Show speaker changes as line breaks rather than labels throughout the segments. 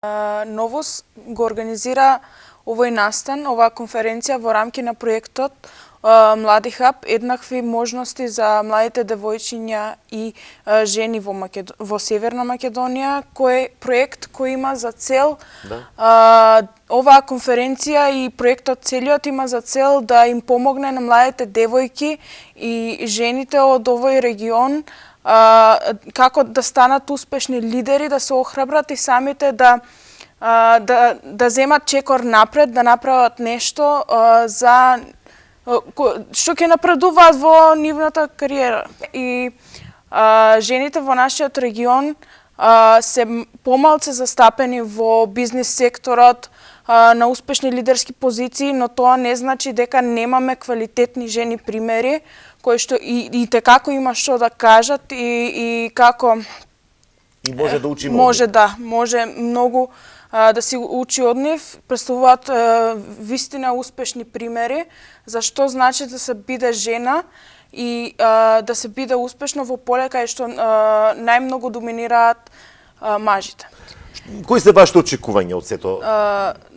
Новос го организира овој настан, оваа конференција во рамки на проектот Млади хаб, еднакви можности за младите девојчиња и жени во Северна Македонија, кој проект кој има за цел оваа конференција и проектот целиот има за цел да им помогне на младите девојки и жените од овој регион како да станат успешни лидери, да се охрабрат и самите да земат чекор напред, да направат нешто што ќе напредуваат во нивната кариера. И жените во нашиот регион се помалце застапени во бизнис секторот, на успешни лидерски позиции, но тоа не значи дека немаме квалитетни жени примери кои што и текако има што да кажат и како
и може да учиме.
Може многу да се учи од нив, представуваат вистина успешни примери за што значи да се биде жена и да се биде успешно во поле кај што најмногу доминираат мажите.
Кои се вашите очекувања од сето?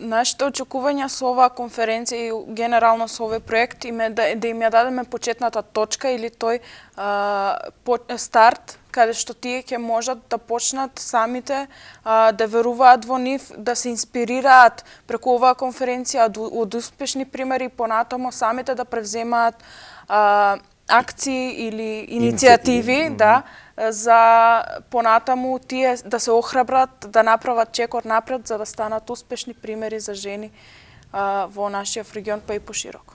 Нашите очекувања со оваа конференција и генерално со овој проект да им ја дадеме почетната точка или тој старт каде што тие ќе можат да почнат самите да веруваат во нив, да се инспирираат преку оваа конференција од успешни примери, понатамо самите да превземаат акции или иницијативи, за понатаму тие да се охрабрат, да направат чекор напред за да станат успешни примери за жени во нашиот регион па и пошироко.